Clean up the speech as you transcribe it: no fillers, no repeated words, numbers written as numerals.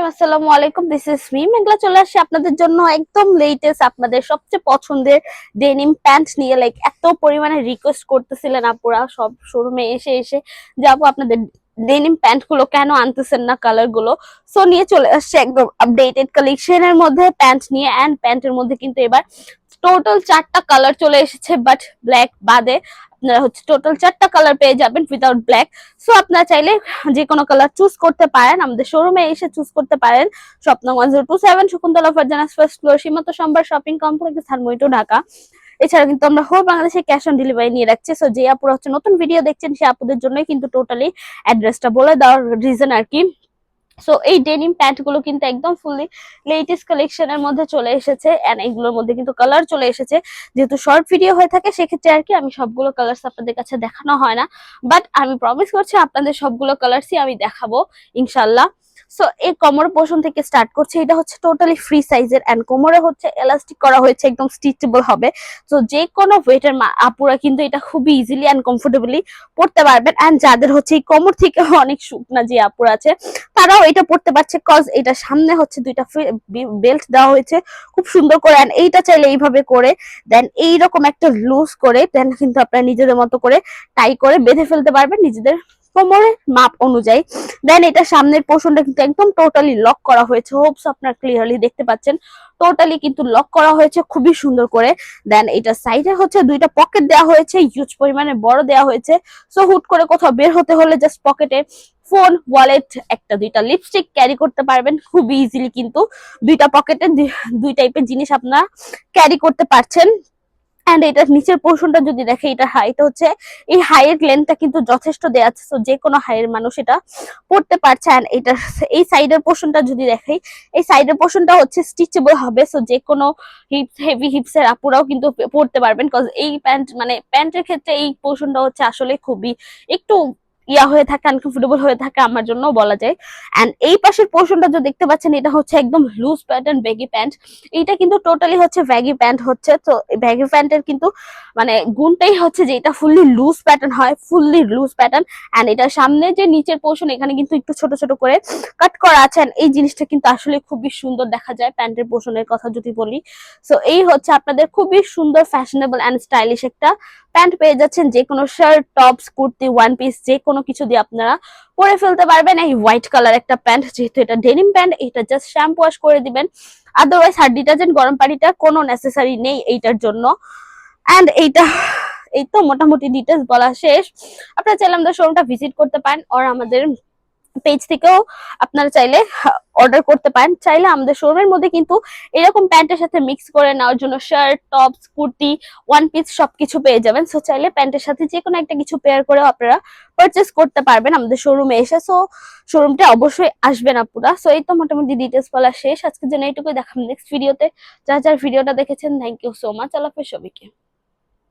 আসসালামু আলাইকুম, this is me মেঘলা। চলে আসছে আপনাদের জন্য একদম লেটেস্ট আপনাদের সবচেয়ে পছন্দের ডেনিম প্যান্ট নিয়ে। লাইক এত পরিমাণে রিকোয়েস্ট করতেছিলেন আপুরা সব শোরুমে এসে এসে যাবো আপনাদের ডেনিম প্যান্ট গুলো কেন আনতেছেন না, কালার গুলো। সো নিয়ে চলে আসছে একদম আপডেটেড কালেকশনের মধ্যে প্যান্ট নিয়ে। অ্যান্ড প্যান্টের মধ্যে কিন্তু এবার টোটাল 4টা কালার চলে এসেছে, বাট ব্ল্যাক বাদে আপনারা হচ্ছে টোটাল 4টা কালার পেয়ে যাবেন উইদাউট ব্ল্যাক। সো আপনারা চাইলে যে কোনো কালার চুজ করতে পারেন, আমাদের শোরুমে এসে চুজ করতে পারেন। শপ নং 1027 শকুন্তলা ফারজানাস ফার্স্ট ফ্লোর, সীমান্ত সম্ভার শপিং কমপ্লেক্স, ধানমন্ডি, ঢাকা। এছাড়া কিন্তু আমরা হোল বাংলাদেশে ক্যাশ অন ডেলিভারি নিয়ে রাখছি। সো যে আপুরা হচ্ছে নতুন ভিডিও দেখছেন সে আপুদের জন্যই কিন্তু টোটালি অ্যাড্রেসটা বলে দেওয়ার রিজন আর কি। সো এই ডেনিম প্যান্ট গুলো কিন্তু একদম ফুললি লেটেস্ট কালেকশনের মধ্যে চলে এসেছে। এন্ড এগুলোর মধ্যে কিন্তু কালার চলে এসেছে। যেহেতু শর্ট ভিডিও হয়ে থাকে সেক্ষেত্রে আর কি আমি সবগুলো কালার্স আপনাদের কাছে দেখানো হয় না, বাট আমি প্রমিস করছি আপনাদের সবগুলো কালার্সই আমি দেখাবো ইনশাল্লাহ। সো এই কোমর পোর্শন থেকে স্টার্ট করছে। এটা হচ্ছে টোটালি ফ্রি সাইজের এন্ড কোমরে হচ্ছে এলাস্টিক করা হয়েছে, একদম স্টিচেবল হবে। তো যে কোনো ওয়েটের আপুরা কিন্তু এটা খুবই ইজিলি এন্ড কমফোর্টেবলি পড়তে পারবেন। এন্ড যাদের হচ্ছে এই কোমর থেকে অনেক শুকনা যে আপুরা আছে তারাও এটা পড়তে পারছে, কজ এটা সামনে হচ্ছে দুইটা বেল্ট দেওয়া হয়েছে খুব সুন্দর করে। এন্ড এইটা চাইলে এইভাবে করে দেন এইরকম একটা লুজ করে দেন কিন্তু আপনারা নিজেদের মতো করে টাই করে বেঁধে ফেলতে পারবেন নিজেদের কোমরের মাপ অনুযায়ী। দেন এটা সামনের পোর্শনটা কিন্তু একদম টোটালি লক করা হয়েছে। হোপস আপনারা ক্লিয়ারলি দেখতে পাচ্ছেন, টোটালি কিন্তু লক করা হয়েছে খুবই সুন্দর করে। দেন এটা সাইডে হচ্ছে দুইটা পকেট দেওয়া হয়েছে, হিউজ পরিমাণে বড় দেওয়া হয়েছে। সো হুট করে কোথাও বের হতে হলে জাস্ট পকেটে ফোন, ওয়ালেট, একটা দুইটা লিপস্টিক ক্যারি করতে পারবেন খুবই ইজিলি। কিন্তু দুইটা পকেটে দুই টাইপের জিনিস আপনারা ক্যারি করতে পারছেন। এন্ড এটার নিচের পোর্শনটা যদি দেখে, এটা হাইট হচ্ছে এই হাইয়ের লেন্থটা কিন্তু যথেষ্ট দেয়া আছে। তো যে কোনো হাইয়ের মানুষ এটা পড়তে পারছে। এন্ড এটা এই সাইডের পোর্শনটা যদি দেখে, এই সাইডের পোর্শনটা হচ্ছে স্টিচেবল হবে। সো যে কোনো হিপস, হেভি হিপসের আপুরাও কিন্তু পড়তে পারবেন, কজ এই প্যান্ট মানে প্যান্টের ক্ষেত্রে এই পোর্শনটা হচ্ছে আসলে খুবই একটু ইয়া হয়ে থাকে, আনকমফোর্টেবল হয়ে থাকে আমার জন্য বলা যায়। এন্ড এই পাশের পোর্শনটা যে দেখতে পাচ্ছেন এটা হচ্ছে একদম লুজ প্যাটার্ন ব্যাগি প্যান্ট। এটা কিন্তু টোটালি হচ্ছে ব্যাগি প্যান্ট হচ্ছে। তো ব্যাগি প্যান্টের কিন্তু মানে গুণটাই হচ্ছে যে এটা ফুললি লুজ প্যাটার্ন হয়, ফুললি লুজ প্যাটার্ন। এন্ড এটা সামনে যে নিচের পোর্শন এখানে কিন্তু একটু ছোট ছোট করে কাট করা আছে। এই জিনিসটা কিন্তু আসলে খুবই সুন্দর দেখা যায় প্যান্টের পোর্শনের কথা যদি বলি। সো এই হচ্ছে আপনাদের খুবই সুন্দর ফ্যাশনেবল এন্ড স্টাইলিশ একটা প্যান্ট পেয়ে যাচ্ছেন। যে কোনো shirt, tops, kurti, one piece যে কোনো কিছু দিয়ে আপনারা পরে ফেলতে পারবেন। এই হোয়াইট কালার একটা প্যান্ট, যেহেতু এটা ডেনিম প্যান্ট, এটা জাস্ট শ্যাম্পু ওয়াশ করে দিবেন। আদারওয়াইজ হার্ড ডিটারজেন্ট, গরম পানিটা কোনো নেসেসারি নেই এইটার জন্য। এন্ড এইটা এই তো মোটামুটি ডিটেলস বলা শেষ। আপনারা চাইলে আমাদের শোরুমটা ভিজিট করতে পারেন, আর আমাদের পেজ থেকেও আপনারা চাইলে অর্ডার করতে পারেন। চাইলে আমাদের শোরুমের মধ্যে কিন্তু এরকম প্যান্টের সাথে মিক্স করে নেওয়ার জন্য shirt, tops, kurti, one piece সবকিছু পেয়ে যাবেন। সো চাইলে প্যান্টের সাথে যে কোনো একটা কিছু পেয়ার করে আপনারা পারচেস করতে পারবেন আমাদের শোরুমে এসে। সো শোরুমটা অবশ্যই আসবেন আপুরা। সো এই তো মোটামুটি ডিটেলস বলা শেষ। আজকের জন্য এইটুকুই, দেখাম নেক্সট ভিডিওতে। যার যার ভিডিওটা দেখেছেন থ্যাংক ইউ সো মাচ। আল্লাহ হাফেজ সবাইকে।